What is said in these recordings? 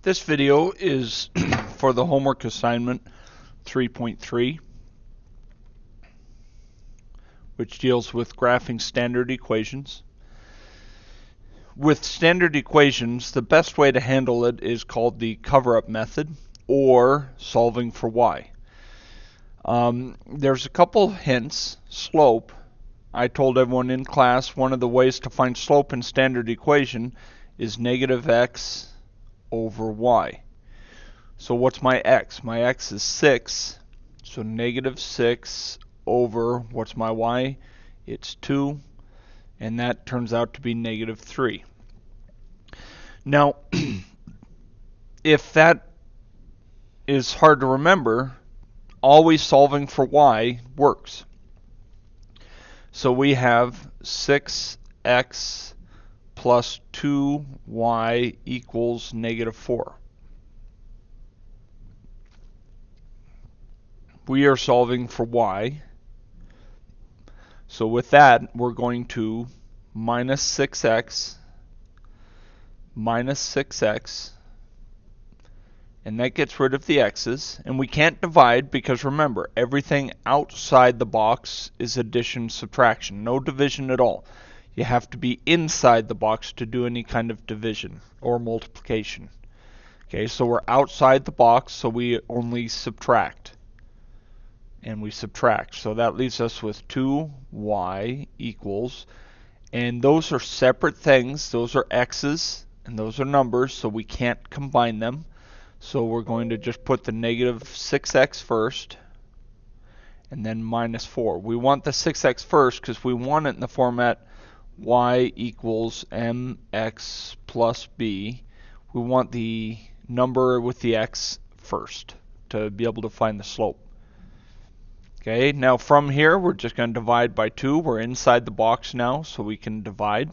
This video is for the homework assignment 3.3, which deals with graphing standard equations. With standard equations, the best way to handle it is called the cover-up method or solving for y. There's a couple hints. Slope. I told everyone in class one of the ways to find slope in standard equation is negative x over y. So what's my x? My x is 6. So negative 6 over, what's my y? It's 2. And that turns out to be negative 3. Now, if that is hard to remember, always solving for y works. So we have 6x plus 2y equals negative 4. We are solving for y. So with that, we're going to minus 6x minus 6x, and that gets rid of the x's. And we can't divide because remember, everything outside the box is addition, subtraction, no division at all. You have to be inside the box to do any kind of division or multiplication. Okay, so we're outside the box, so we only subtract. And we subtract. So that leaves us with 2y equals, and those are separate things. Those are x's and those are numbers, so we can't combine them. So we're going to just put the negative 6x first and then minus 4. We want the 6x first because we want it in the format y equals mx plus b. We want the number with the x first to be able to find the slope. Okay, now from here we're just going to divide by 2. We're inside the box now, so we can divide.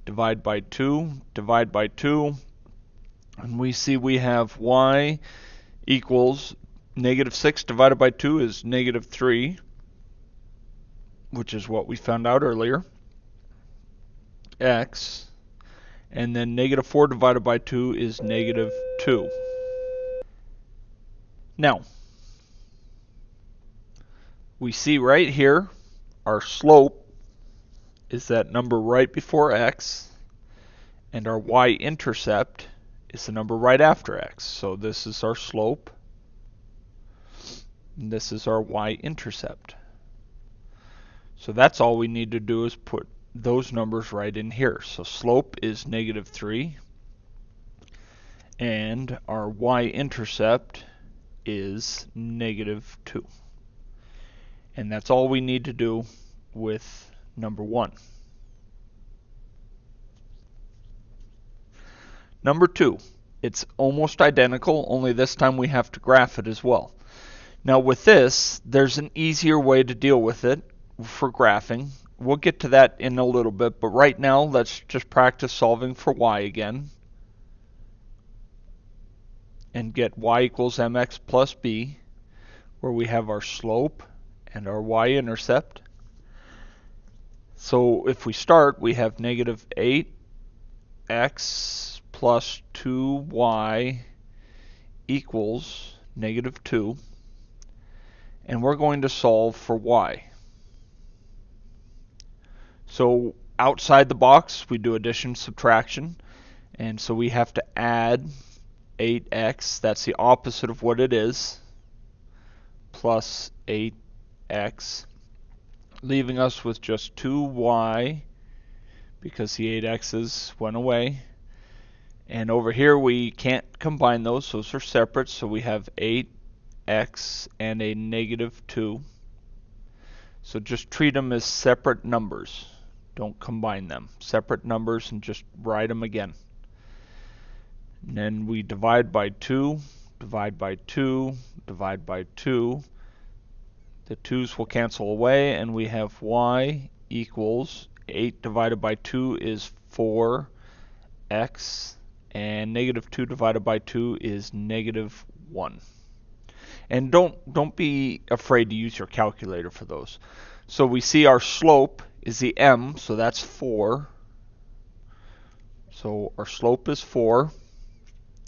Divide by 2, divide by 2, and we see we have y equals negative 6 divided by 2 is negative 3, which is what we found out earlier. X, and then negative 4 divided by 2 is negative 2. Now, we see right here our slope is that number right before x, and our y-intercept is the number right after x. So this is our slope, and this is our y-intercept. So that's all we need to do is put those numbers right in here. So slope is negative 3, and our y-intercept is negative 2. And that's all we need to do with number 1. Number 2, it's almost identical, only this time we have to graph it as well. Now with this, there's an easier way to deal with it for graphing. We'll get to that in a little bit, but right now let's just practice solving for y again and get y equals mx plus b, where we have our slope and our y-intercept. So if we start, we have negative 8x plus 2y equals negative 2, and we're going to solve for y. So outside the box we do addition, subtraction, and so we have to add 8x, that's the opposite of what it is, plus 8x, leaving us with just 2y because the 8x's went away. And over here we can't combine those are separate, so we have 8x and a negative 2. So just treat them as separate numbers. Don't combine them. Separate numbers and just write them again. And then we divide by 2, divide by 2, divide by 2. The 2's will cancel away, and we have y equals 8 divided by 2 is 4x, and negative 2 divided by 2 is negative 1. And don't be afraid to use your calculator for those. So we see our slope is the m, so that's 4. So our slope is 4.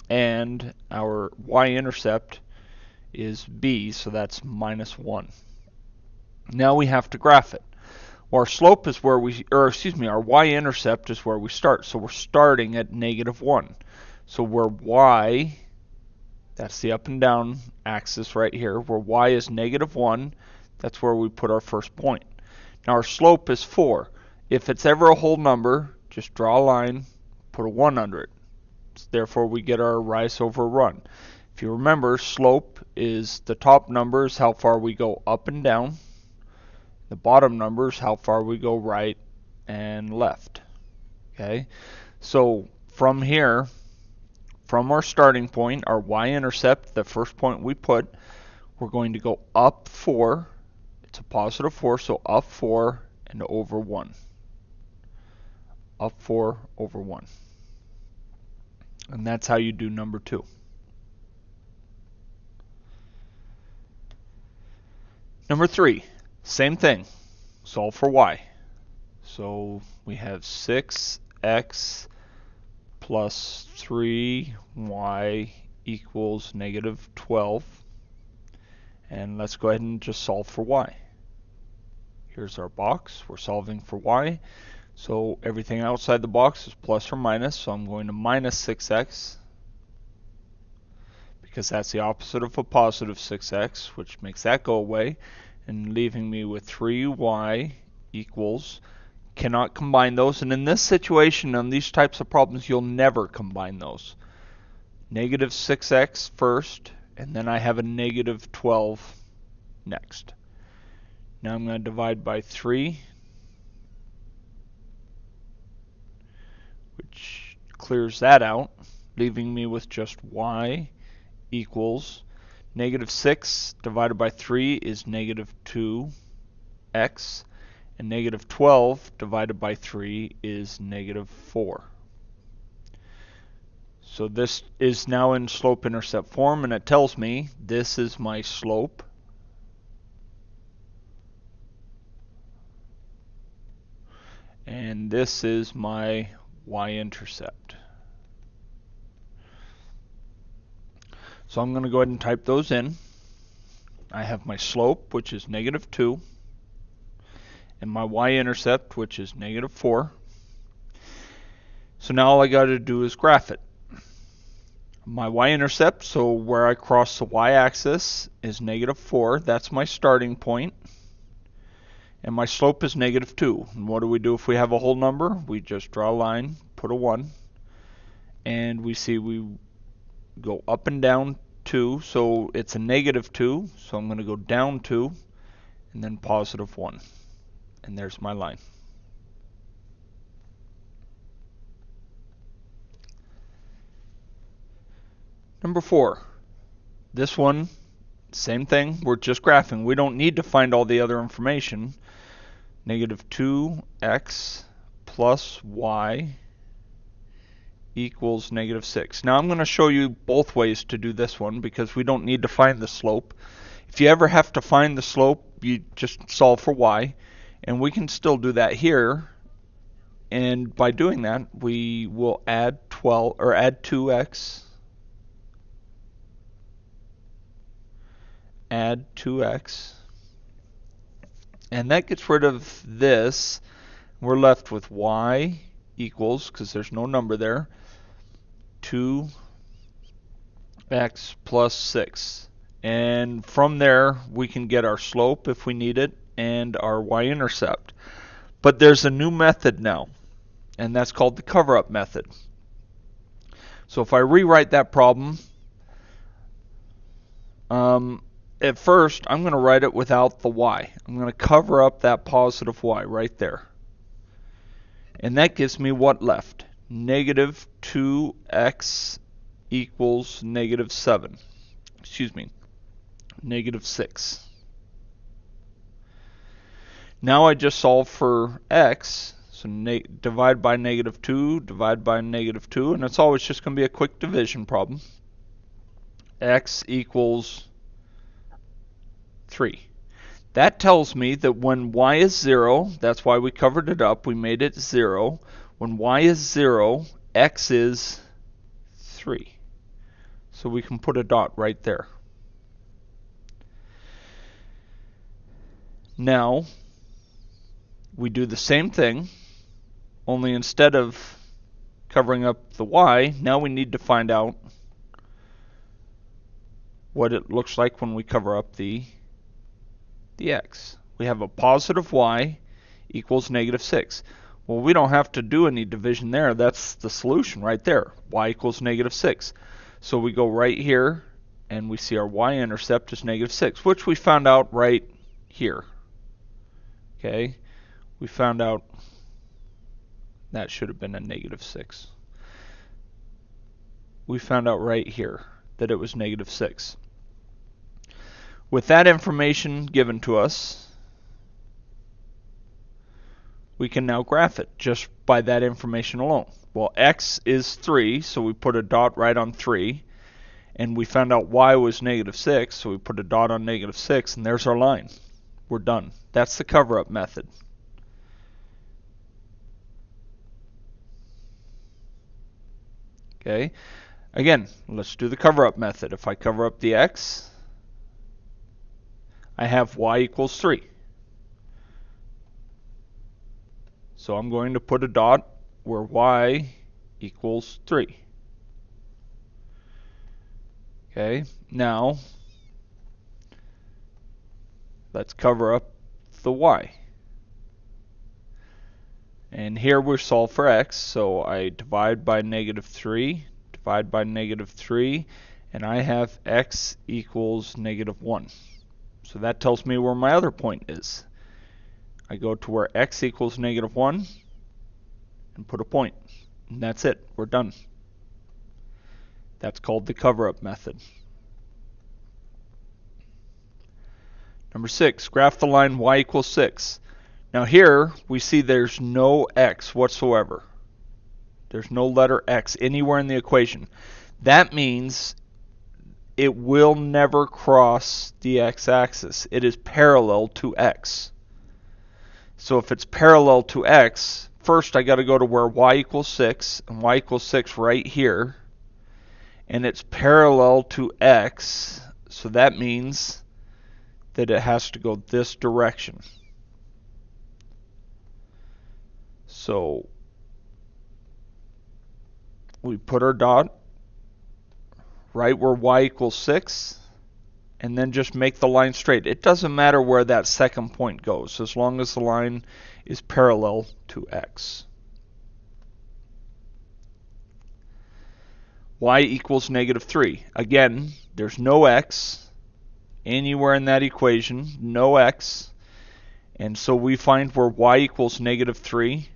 and our y-intercept is b, so that's -1. Now we have to graph it. Well, our slope is where our y-intercept is where we start. So we're starting at -1. So where y, that's the up and down axis right here, where y is -1, that's where we put our first point. Now our slope is 4. If it's ever a whole number, just draw a line, put a 1 under it. Therefore we get our rise over run. If you remember, slope is the top number is how far we go up and down. The bottom number is how far we go right and left. Okay, so from here, from our starting point, our y-intercept, the first point we put, we're going to go up 4. It's a +4, so up 4 and over 1. Up 4 over 1. And that's how you do number 2. Number 3, same thing. Solve for y. So we have 6x plus 3y equals -12. And let's go ahead and just solve for y. Here's our box. We're solving for y. So everything outside the box is plus or minus. So I'm going to -6x because that's the opposite of a positive 6x, which makes that go away, and leaving me with 3y equals, cannot combine those, and in this situation, on these types of problems, you'll never combine those. -6x first, and then I have a -12 next. Now I'm going to divide by 3, which clears that out, leaving me with just y equals -6 divided by 3 is -2x, and -12 divided by 3 is -4. So this is now in slope-intercept form, and it tells me this is my slope, and this is my y-intercept. So I'm going to go ahead and type those in. I have my slope, which is -2, and my y-intercept, which is -4. So now all I got to do is graph it. My y-intercept, so where I cross the y-axis, is -4. That's my starting point. And my slope is -2. And what do we do if we have a whole number? We just draw a line, put a 1, and we see we go up and down 2, so it's a -2, so I'm going to go down 2, and then +1. And there's my line. Number 4. This one, same thing, we're just graphing. We don't need to find all the other information. -2x plus y equals -6. Now I'm going to show you both ways to do this one because we don't need to find the slope. If you ever have to find the slope, you just solve for y, and we can still do that here. And by doing that, we will add 2x, add 2x, and that gets rid of this. We're left with y equals, because there's no number there, 2x plus 6. And from there, we can get our slope if we need it and our y-intercept. But there's a new method now, and that's called the cover-up method. So if I rewrite that problem, at first, I'm going to write it without the y. I'm going to cover up that positive y right there. And that gives me what left? -2x equals -7. Excuse me, -6. Now I just solve for x. So divide by -2, divide by -2, and it's always just going to be a quick division problem. X equals 3. That tells me that when y is 0, that's why we covered it up, we made it 0. When y is 0, x is 3. So we can put a dot right there. Now, we do the same thing, only instead of covering up the y, now we need to find out what it looks like when we cover up the x. We have a positive y equals -6. Well, we don't have to do any division there. That's the solution right there. Y equals -6. So we go right here, and we see our y-intercept is -6, which we found out right here. Okay, we found out that should have been a -6. We found out right here that it was -6. With that information given to us, we can now graph it just by that information alone. Well, x is 3, so we put a dot right on 3. And we found out y was -6, so we put a dot on -6, and there's our line. We're done. That's the cover-up method. Okay. Again, let's do the cover-up method. If I cover up the x, I have y equals 3. So I'm going to put a dot where y equals 3. Okay, now let's cover up the y. And here we solve for x, so I divide by -3, divide by -3, and I have x equals -1. So that tells me where my other point is. I go to where x equals -1 and put a point. And that's it. We're done. That's called the cover-up method. Number 6, graph the line y equals 6. Now here we see there's no x whatsoever. There's no letter x anywhere in the equation. That means it will never cross the x-axis. It is parallel to x. So if it's parallel to x, first I got to go to where y equals 6, and y equals 6 right here. And it's parallel to x, so that means that it has to go this direction. So we put our dot right where y equals 6, and then just make the line straight. It doesn't matter where that second point goes, as long as the line is parallel to x. Y equals -3. Again, there's no x anywhere in that equation, no x. And so we find where y equals -3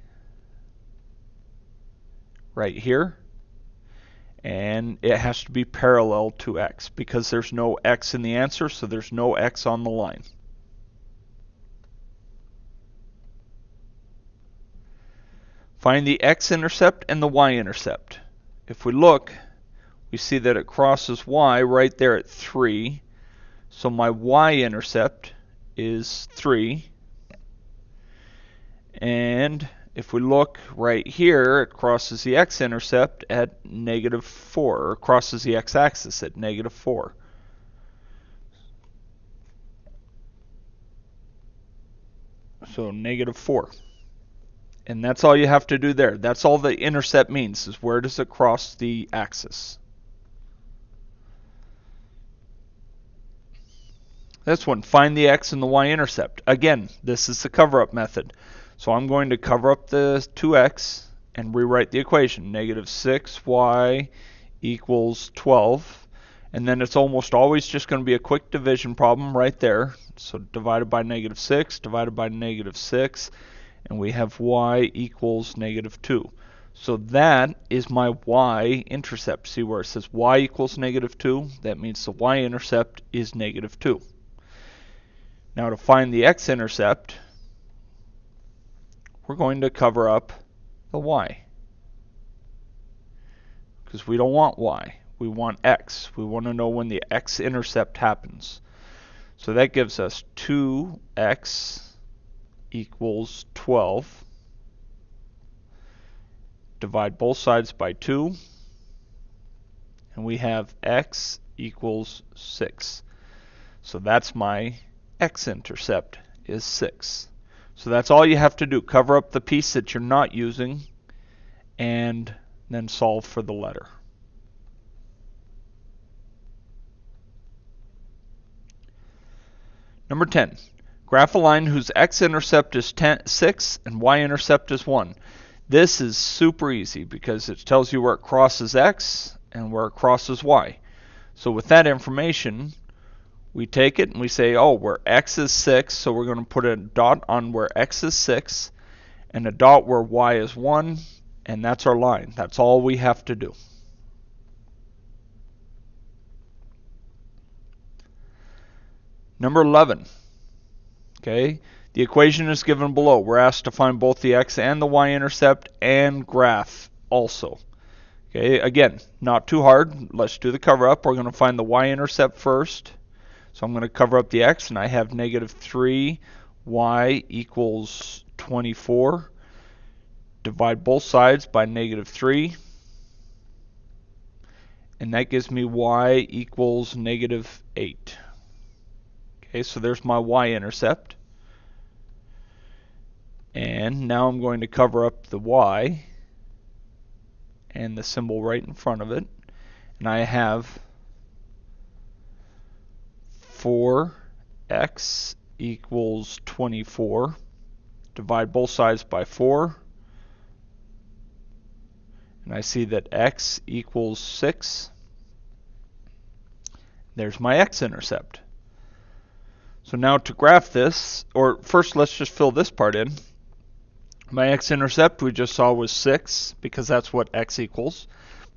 right here. And it has to be parallel to x because there's no x in the answer, so there's no x on the line. Find the x-intercept and the y-intercept. If we look, we see that it crosses y right there at 3. So my y-intercept is 3. And if we look right here, it crosses the x-intercept at -4, or crosses the x-axis at -4. So -4. And that's all you have to do there. That's all the intercept means, is where does it cross the axis. This one, find the x and the y-intercept. Again, this is the cover-up method. So I'm going to cover up the 2x and rewrite the equation. -6y equals 12. And then it's almost always just going to be a quick division problem right there. So divided by -6, divided by -6, and we have y equals -2. So that is my y-intercept. See where it says y equals -2? That means the y-intercept is -2. Now to find the x-intercept, we're going to cover up the y. Because we don't want y, we want x. We want to know when the x-intercept happens. So that gives us 2x equals 12. Divide both sides by 2. and we have x equals 6. So that's my x-intercept is 6. So that's all you have to do. Cover up the piece that you're not using and then solve for the letter. Number 10. Graph a line whose x-intercept is 6 and y-intercept is 1. This is super easy because it tells you where it crosses x and where it crosses y. So with that information, we take it and we say, oh, where x is 6, so we're going to put a dot on where x is 6 and a dot where y is 1, and that's our line. That's all we have to do. Number 11. Okay, the equation is given below. We're asked to find both the x and the y-intercept and graph also. Okay, again, not too hard. Let's do the cover up. We're going to find the y-intercept first. So I'm going to cover up the x, and I have negative 3, y equals 24. Divide both sides by negative 3. And that gives me y equals negative 8. Okay, so there's my y-intercept. And now I'm going to cover up the y and the symbol right in front of it. And I have 4x equals 24. Divide both sides by 4. And I see that x equals 6. There's my x-intercept. So now to graph this, or first let's just fill this part in. My x-intercept we just saw was 6 because that's what x equals.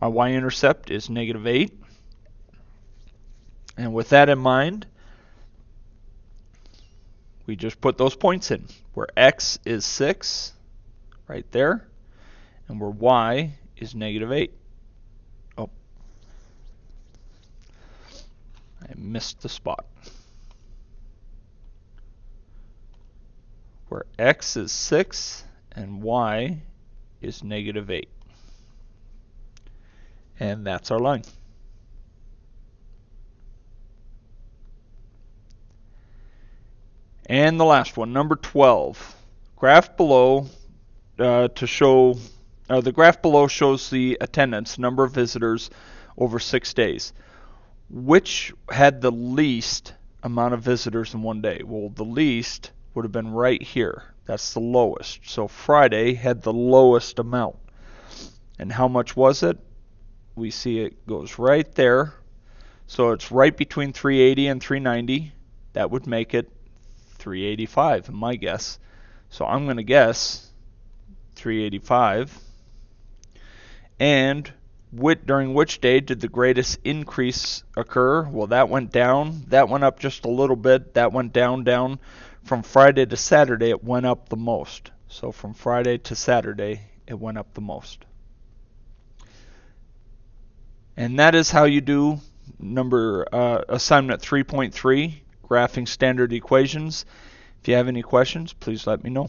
My y-intercept is negative 8. And with that in mind, we just put those points in where x is 6 right there and where y is negative 8. Oh, I missed the spot. Where x is 6 and y is negative 8. And that's our line. And the last one, number 12. Graph below the graph below shows the attendance, number of visitors over 6 days. Which had the least amount of visitors in one day? Well, the least would have been right here. That's the lowest. So Friday had the lowest amount. And how much was it? We see it goes right there. So it's right between 380 and 390. That would make it 385 in my guess. So I'm going to guess 385. And during which day did the greatest increase occur? Well, that went down. That went up just a little bit. That went down. From Friday to Saturday, it went up the most. So from Friday to Saturday, it went up the most. And that is how you do assignment 3.3, graphing standard equations. If you have any questions, please let me know.